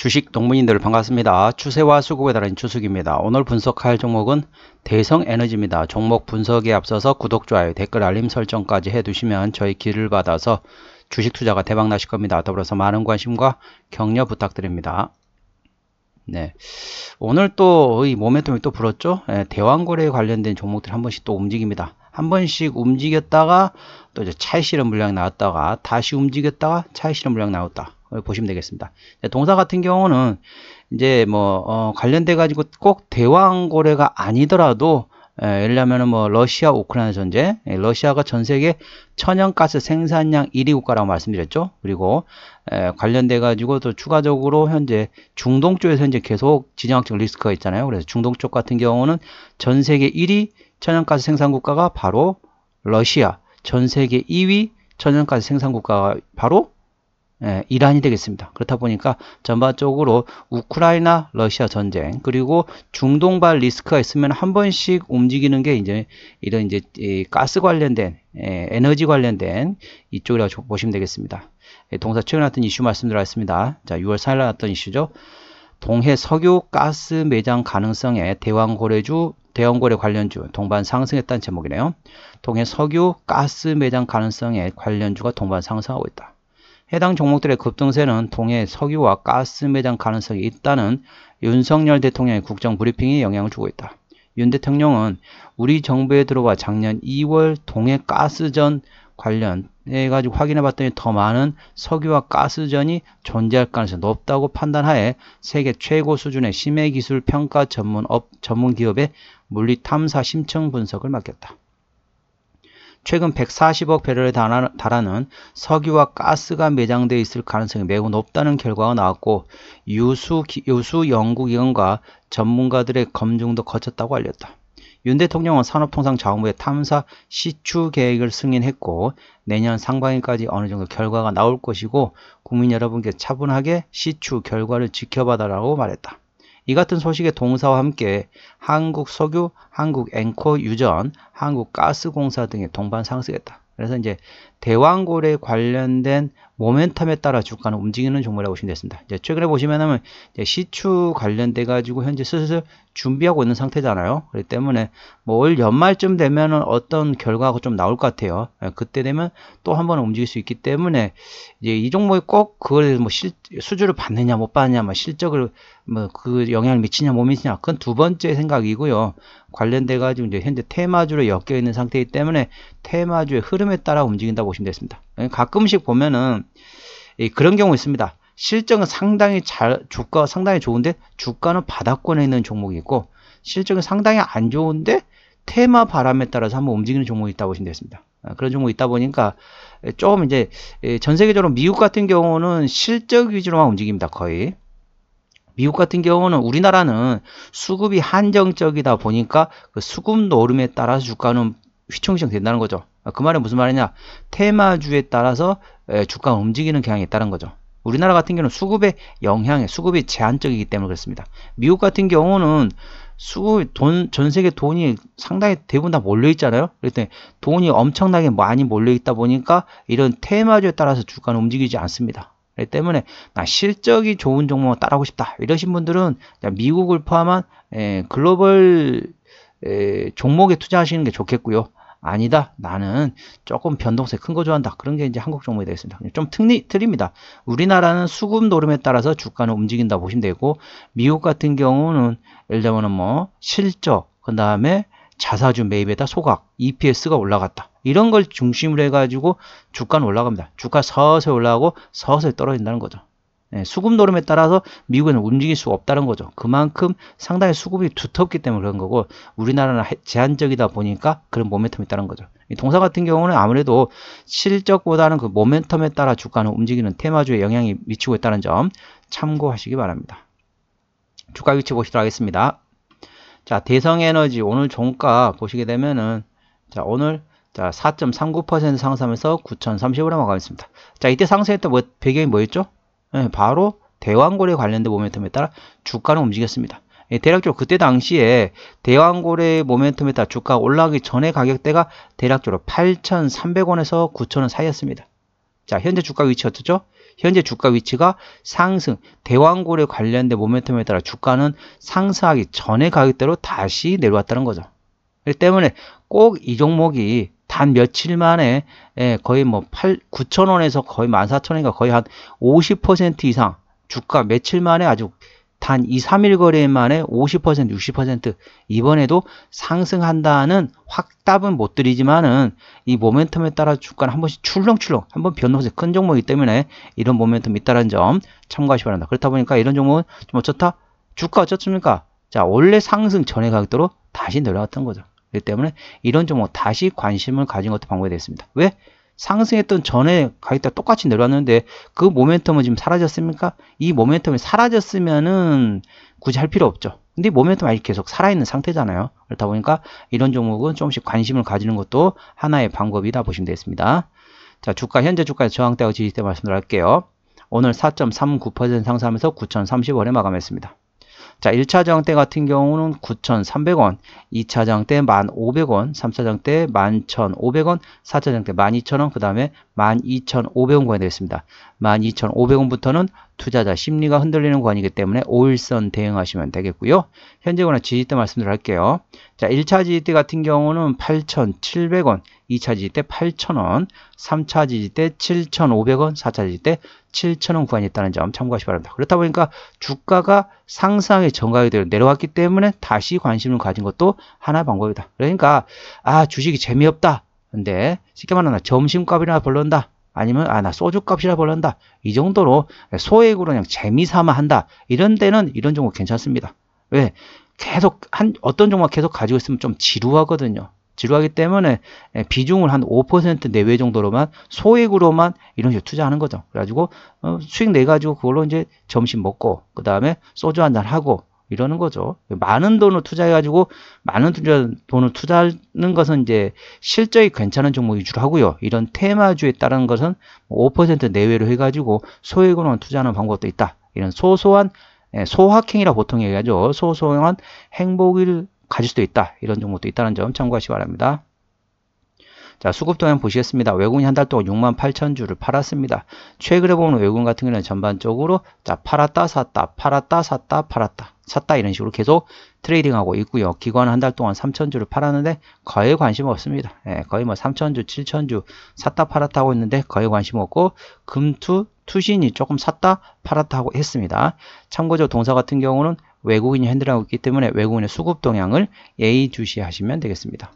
주식 동문인들 반갑습니다. 추세와 수급에 따른 추석입니다. 오늘 분석할 종목은 대성에너지입니다. 종목 분석에 앞서서 구독, 좋아요, 댓글, 알림 설정까지 해두시면 저희 길을 받아서 주식 투자가 대박 나실 겁니다. 더불어서 많은 관심과 격려 부탁드립니다. 네, 오늘 또 이 모멘텀이 또 불었죠. 대왕거래에 관련된 종목들이 한 번씩 또 움직입니다. 한 번씩 움직였다가 또 이제 차익 실현 물량이 나왔다가 다시 움직였다가 차익 실현 물량 나왔다. 보시면 되겠습니다. 동사 같은 경우는 이제 관련돼 가지고 꼭 대왕거래가 아니더라도 예를 들면은 러시아 우크라이나 전쟁, 러시아가 전 세계 천연가스 생산량 1위 국가라고 말씀드렸죠. 그리고 관련돼 가지고 또 추가적으로 현재 중동 쪽에서 현재 계속 지정학적 리스크가 있잖아요. 그래서 중동 쪽 같은 경우는 전 세계 1위 천연가스 생산 국가가 바로 러시아, 전 세계 2위 천연가스 생산 국가가 바로 이란이 되겠습니다. 그렇다 보니까 전반적으로 우크라이나 러시아 전쟁 그리고 중동발 리스크가 있으면 한 번씩 움직이는 게 이제 이런 이제 가스 관련된 에너지 관련된 이쪽이라고 보시면 되겠습니다. 동사 최근에 났던 이슈 말씀드렸습니다. 자, 6월 4일 날 났던 이슈죠. 동해 석유 가스 매장 가능성에 대왕거래 관련주 동반 상승했다는 제목이네요. 동해 석유 가스 매장 가능성에 관련주가 동반 상승하고 있다. 해당 종목들의 급등세는 동해 석유와 가스 매장 가능성이 있다는 윤석열 대통령의 국정 브리핑에 영향을 주고 있다. 윤 대통령은 우리 정부에 들어와 작년 2월 동해 가스전 관련해 가지고 확인해 봤더니 더 많은 석유와 가스전이 존재할 가능성이 높다고 판단하에 세계 최고 수준의 심해 기술 평가 전문 기업의 물리 탐사 심층 분석을 맡겼다. 최근 140억 배럴에 달하는 석유와 가스가 매장되어 있을 가능성이 매우 높다는 결과가 나왔고 유수 연구기관과 전문가들의 검증도 거쳤다고 알렸다. 윤 대통령은 산업통상자원부의 탐사 시추 계획을 승인했고 내년 상반기까지 어느 정도 결과가 나올 것이고 국민 여러분께 차분하게 시추 결과를 지켜봐달라고 말했다. 이 같은 소식에 동사와 함께 한국석유, 한국앵커유전, 한국가스공사 등의 동반 상승했다. 그래서 이제 대왕거래에 관련된 모멘텀에 따라 주가는 움직이는 종목이라고 보시면 되겠습니다. 이제 최근에 보시면은 이제 시추 관련돼 가지고 현재 슬슬 준비하고 있는 상태잖아요. 그렇기 때문에 올 연말쯤 되면은 어떤 결과가 좀 나올 것 같아요. 그때 되면 또 한 번 움직일 수 있기 때문에 이제 이 종목이 꼭 그걸 수주를 받느냐 못 받느냐 실적을 그 영향을 미치냐 못 미치냐 그건 두 번째 생각이고요. 관련돼 가지고 이제 현재 테마주로 엮여 있는 상태이기 때문에 테마주의 흐름에 따라 움직인다고 보시면 되겠습니다. 가끔씩 보면은 그런 경우 있습니다. 실적은 주가가 상당히 좋은데 주가는 바닥권에 있는 종목이 있고 실적은 상당히 안 좋은데 테마 바람에 따라서 한번 움직이는 종목이 있다고 보시면 되겠습니다. 그런 종목이 있다 보니까 조금 이제 전 세계적으로 미국 같은 경우는 실적 위주로만 움직입니다. 거의. 미국 같은 경우는 우리나라는 수급이 한정적이다 보니까 그 수급 노름에 따라서 주가는 휘청휘청 된다는 거죠. 그 말은 무슨 말이냐? 테마주에 따라서 주가가 움직이는 경향이 있다는 거죠. 우리나라 같은 경우는 수급의 영향에 수급이 제한적이기 때문에 그렇습니다. 미국 같은 경우는 전 세계 돈이 상당히 대부분 다 몰려 있잖아요. 그랬더니 돈이 엄청나게 많이 몰려 있다 보니까 이런 테마주에 따라서 주가는 움직이지 않습니다. 그렇기 때문에 나 실적이 좋은 종목을 따라하고 싶다 이러신 분들은 미국을 포함한 글로벌 종목에 투자하시는 게 좋겠고요. 아니다, 나는 조금 변동세 큰 거 좋아한다. 그런 게 이제 한국 종목이 되겠습니다. 좀 틀립니다. 우리나라는 수급 노름에 따라서 주가는 움직인다 보시면 되고 미국 같은 경우는 예를 들면 실적, 그 다음에 자사주 매입에다 소각, EPS가 올라갔다. 이런 걸 중심으로 해가지고 주가는 올라갑니다. 주가 서서히 올라가고 서서히 떨어진다는 거죠. 수급 노름에 따라서 미국에는 움직일 수가 없다는 거죠. 그만큼 상당히 수급이 두텁기 때문에 그런 거고 우리나라는 제한적이다 보니까 그런 모멘텀이 있다는 거죠. 동사 같은 경우는 아무래도 실적보다는 그 모멘텀에 따라 주가는 움직이는 테마주에 영향이 미치고 있다는 점 참고하시기 바랍니다. 주가 위치 보시도록 하겠습니다. 자, 대성에너지 오늘 종가 보시게 되면은 자, 오늘 4.39% 상승하면서 9,030원에 마감했습니다. 자, 이때 상승했던 배경이 뭐였죠? 바로 대왕거래 관련된 모멘텀에 따라 주가는 움직였습니다. 대략적으로 그때 당시에 대왕거래 모멘텀에 따라 주가가 올라가기 전에 가격대가 대략적으로 8,300원에서 9,000원 사이였습니다. 자, 현재 주가 위치 어떻죠? 현재 주가 위치가 상승, 대왕고래 관련된 모멘텀에 따라 주가는 상승하기 전의 가격대로 다시 내려왔다는 거죠. 그렇기 때문에 꼭 이 종목이 단 며칠 만에 거의 뭐 9,000원에서 거의 14,000원인가 거의 한 50% 이상 주가 며칠 만에 아주 단 2, 3일 거래 만에 50%, 60% 이번에도 상승한다는 확답은 못 드리지만은 이 모멘텀에 따라 주가는 한 번씩 출렁출렁 한번 변동세 큰 종목이기 때문에 이런 모멘텀이 있다는 점 참고하시기 바랍니다. 그렇다 보니까 이런 종목은 좀 어쩌다 주가 어쩌습니까? 자, 원래 상승 전의 가격대로 다시 내려왔던 거죠. 그렇기 때문에 이런 종목 다시 관심을 가진 것도 방법이 되겠습니다. 왜? 상승했던 전에 가격대가 똑같이 내려왔는데 그 모멘텀은 지금 사라졌습니까? 이 모멘텀이 사라졌으면은 굳이 할 필요 없죠. 근데 모멘텀이 아직 계속 살아있는 상태잖아요. 그렇다 보니까 이런 종목은 조금씩 관심을 가지는 것도 하나의 방법이다 보시면 되겠습니다. 자, 주가 현재 주가의 저항대와 지지대 말씀드릴게요. 오늘 4.39% 상승하면서 9,030원에 마감했습니다. 자, 1차 저항대 같은 경우는 9,300원, 2차 저항대 1,500원, 3차 저항대 11,500원, 4차 저항대 12,000원, 그 다음에 12,500원 구간이 되겠습니다. 12,500원부터는 투자자 심리가 흔들리는 구간이기 때문에 5일선 대응하시면 되겠고요. 현재 구간 지지대 말씀드릴게요. 자, 1차 지지대 같은 경우는 8,700원, 2차 지지대 8,000원, 3차 지지대 7,500원, 4차 지지대 7,000원 구간이 있다는 점 참고하시기 바랍니다. 그렇다 보니까 주가가 상승의 전가격대로 내려왔기 때문에 다시 관심을 가진 것도 하나의 방법이다. 그러니까 주식이 재미없다. 근데 쉽게 말하면 점심값이나 벌런다. 아니면 나 소주값이나 벌런다. 이 정도로 소액으로 그냥 재미삼아 한다. 이런 데는 이런 종목 괜찮습니다. 왜? 계속 어떤 종목 계속 가지고 있으면 좀 지루하거든요. 지루하기 때문에 비중을 한 5% 내외 정도로만 소액으로만 이런 식으로 투자하는 거죠. 그래가지고 수익 내가지고 그걸로 이제 점심 먹고 그 다음에 소주 한잔 하고 이러는 거죠. 많은 돈을 투자해가지고 많은 돈을 투자하는 것은 이제 실적이 괜찮은 종목 위주로 하고요. 이런 테마주에 따른 것은 5% 내외로 해가지고 소액으로만 투자하는 방법도 있다. 이런 소소한 소확행이라 보통 얘기하죠. 소소한 행복을 가질 수도 있다. 이런 종목도 있다는 점 참고하시기 바랍니다. 자, 수급 동향 보시겠습니다. 외국인이 한 달 동안 68,000주를 팔았습니다. 최근에 보면 외국인 같은 경우는 전반적으로 자, 팔았다 샀다 팔았다 샀다 팔았다 샀다 이런 식으로 계속 트레이딩하고 있고요. 기관은 한 달 동안 3,000주를 팔았는데 거의 관심 없습니다. 거의 뭐 3,000주 7,000주 샀다 팔았다 하고 있는데 거의 관심 없고 투신이 조금 샀다 팔았다 하고 했습니다. 참고적으로 동사 같은 경우는 외국인이 핸들하고 있기 때문에 외국인의 수급 동향을 예의주시하시면 되겠습니다.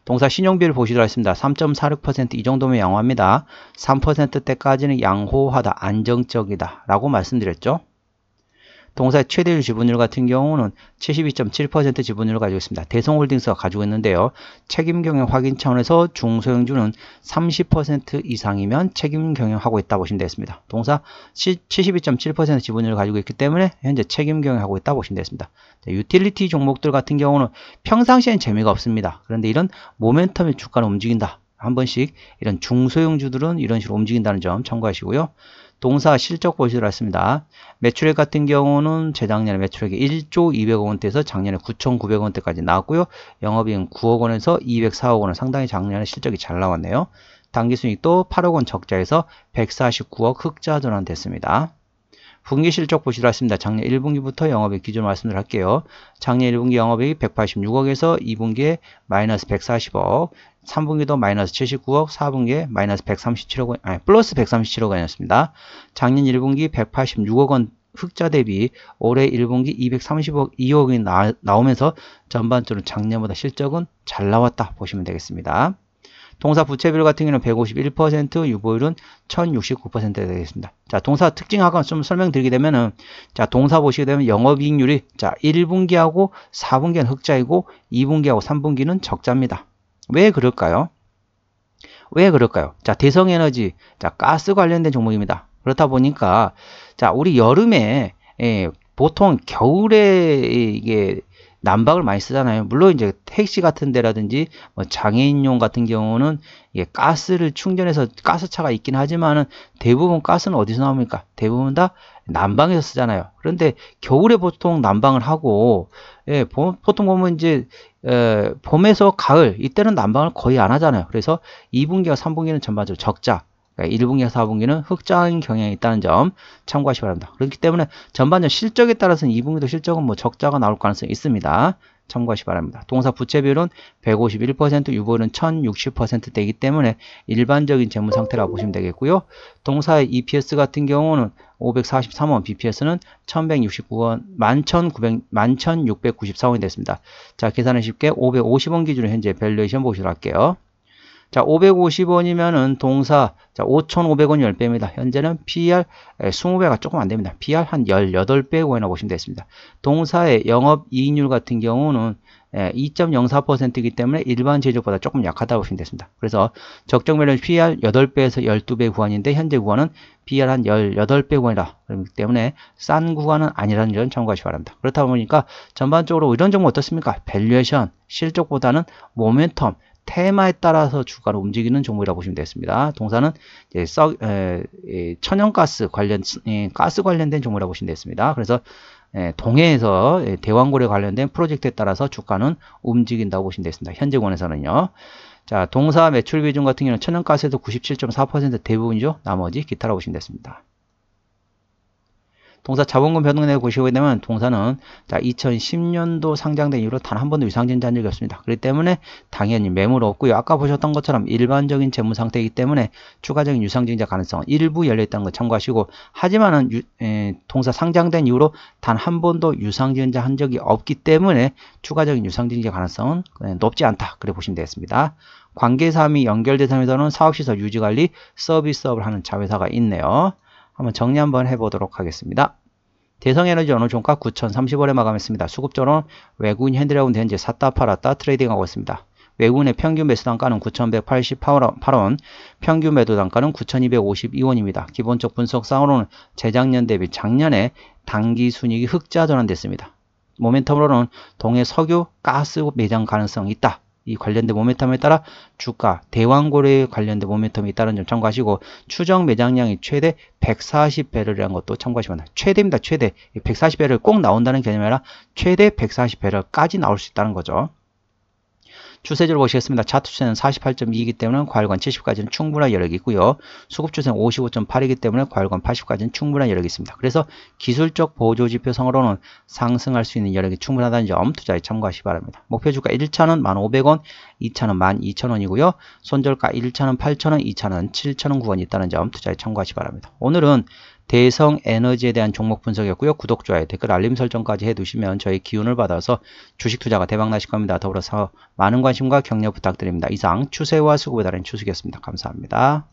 동사 신용비율 보시도록 하겠습니다. 3.46% 이 정도면 양호합니다. 3%대까지는 양호하다, 안정적이다 라고 말씀드렸죠. 동사의 최대율 지분율 같은 경우는 72.7% 지분율을 가지고 있습니다. 대성홀딩스가 가지고 있는데요. 책임경영 확인 차원에서 중소형주는 30% 이상이면 책임경영하고 있다 보시면 되겠습니다. 동사 72.7% 지분율을 가지고 있기 때문에 현재 책임경영하고 있다 보시면 되겠습니다. 자, 유틸리티 종목들 같은 경우는 평상시엔 재미가 없습니다. 그런데 이런 모멘텀의 주가는 움직인다. 한 번씩 이런 중소형주들은 이런 식으로 움직인다는 점 참고하시고요. 동사 실적 보시도록 하겠습니다. 매출액 같은 경우는 재작년에 매출액이 1조 200억 원대에서 작년에 9,900억 원대까지 나왔고요. 영업이익은 9억 원에서 204억 원은 상당히 작년에 실적이 잘 나왔네요. 당기순이익도 8억 원 적자에서 149억 흑자 전환됐습니다. 분기 실적 보시도록 하겠습니다. 작년 1분기부터 영업이익 기준으로 말씀을 할게요. 작년 1분기 영업이익이 186억에서 2분기에 마이너스 140억, 3분기도 마이너스 79억, 4분기에 마이너스 137억 원, 플러스 137억 원이었습니다. 작년 1분기 186억 원 흑자 대비 올해 1분기 232억이 나오면서 전반적으로 작년보다 실적은 잘 나왔다 보시면 되겠습니다. 동사 부채비율 같은 경우는 151%, 유보율은 1069% 되겠습니다. 자, 동사 특징하고 좀 설명드리게 되면은, 자, 동사 보시게 되면 영업이익률이, 자, 1분기하고 4분기는 흑자이고, 2분기하고 3분기는 적자입니다. 왜 그럴까요? 왜 그럴까요? 자, 대성에너지, 자, 가스 관련된 종목입니다. 그렇다 보니까, 자, 우리 여름에, 보통 겨울에 이게 난방을 많이 쓰잖아요. 물론 이제 택시 같은 데라든지 뭐 장애인용 같은 경우는 이게 가스를 충전해서 가스차가 있긴 하지만은 대부분 가스는 어디서 나옵니까? 대부분 다 난방에서 쓰잖아요. 그런데 겨울에 보통 난방을 하고 보통 보면 이제 봄에서 가을 이때는 난방을 거의 안 하잖아요. 그래서 2분기와 3분기는 전반적으로 적자. 그러니까 1분기와 4분기는 흑자인 경향이 있다는 점 참고하시기 바랍니다. 그렇기 때문에 전반적 실적에 따라서는 2분기도 실적은 뭐 적자가 나올 가능성이 있습니다. 참고하시기 바랍니다. 동사 부채 비율은 151%, 유보율은 1060%대이기 때문에 일반적인 재무 상태라고 보시면 되겠고요. 동사의 EPS 같은 경우는 543원, BPS는 1169원, 11,694원이 됐습니다. 자, 계산은 쉽게 550원 기준으로 현재 밸류에이션 보시도록 할게요. 자, 550원이면은 동사, 자, 5,500원이 10배입니다. 현재는 PER 20배가 조금 안 됩니다. PER 한 18배 원이나 보시면 되겠습니다. 동사의 영업이익률 같은 경우는 2.04%이기 때문에 일반 제조보다 조금 약하다고 보시면 되겠습니다. 그래서 적정 매력 PER 8배에서 12배 구간인데 현재 구간은 PER 한 18배 구간이라 그렇기 때문에 싼 구간은 아니라는 점 참고하시기 바랍니다. 그렇다 보니까 전반적으로 이런 종목 어떻습니까? 밸류에이션, 실적보다는 모멘텀, 테마에 따라서 주가를 움직이는 종목이라고 보시면 되겠습니다. 동사는 이제 천연가스 가스 관련된 종목이라고 보시면 되겠습니다. 그래서 동해에서 대왕고래 관련된 프로젝트에 따라서 주가는 움직인다고 보시면 되겠습니다. 현재 권에서는요. 자, 동사 매출 비중 같은 경우는 천연가스에서 97.4% 대부분이죠. 나머지 기타라고 보시면 되겠습니다. 동사 자본금 변동에 보시게 되면 동사는 자 2010년도 상장된 이후로 단 한 번도 유상증자 한 적이 없습니다. 그렇기 때문에 당연히 매물 없고요. 아까 보셨던 것처럼 일반적인 재무 상태이기 때문에 추가적인 유상증자 가능성은 일부 열려있다는 거 참고하시고 하지만은 동사 상장된 이후로 단 한 번도 유상증자 한 적이 없기 때문에 추가적인 유상증자 가능성은 높지 않다. 그래 보시면 되겠습니다. 관계사 및 연결대상에서는 사업시설 유지관리 서비스업을 하는 자회사가 있네요. 한번 정리 한번 해보도록 하겠습니다. 대성에너지 어느 종가 9,030원에 마감했습니다. 수급적으로는 외국인 현대라운드 현재 샀다 팔았다 트레이딩하고 있습니다. 외국인의 평균 매수 단가는 9,188원, 평균 매도 단가는 9,252원입니다. 기본적 분석상으로는 재작년 대비 작년에 당기 순이익이 흑자 전환됐습니다. 모멘텀으로는 동해 석유, 가스 매장 가능성이 있다. 이 관련된 모멘텀에 따라 주가 대왕고래에 관련된 모멘텀이 있다는 점 참고하시고 추정 매장량이 최대 140배럴이라는 것도 참고하시면 최대입니다. 최대 140배럴 꼭 나온다는 개념이 아니라 최대 140배럴까지 나올 수 있다는 거죠. 추세주를 보시겠습니다. 차트 추세는 48.2이기 때문에 과열관 70까지는 충분한 여력이 있고요. 수급 추세는 55.8이기 때문에 과열관 80까지는 충분한 여력이 있습니다. 그래서 기술적 보조지표상으로는 상승할 수 있는 여력이 충분하다는 점 투자에 참고하시기 바랍니다. 목표주가 1차는 1,500원, 2차는 12,000원이고요. 손절가 1차는 8,000원, 2차는 7,000원 구간이 있다는 점 투자에 참고하시기 바랍니다. 오늘은 대성에너지에 대한 종목 분석이었고요. 구독, 좋아요, 댓글, 알림 설정까지 해두시면 저희 기운을 받아서 주식 투자가 대박 나실 겁니다. 더불어서 많은 관심과 격려 부탁드립니다. 이상 추세와 수급에 따른 추석이었습니다. 감사합니다.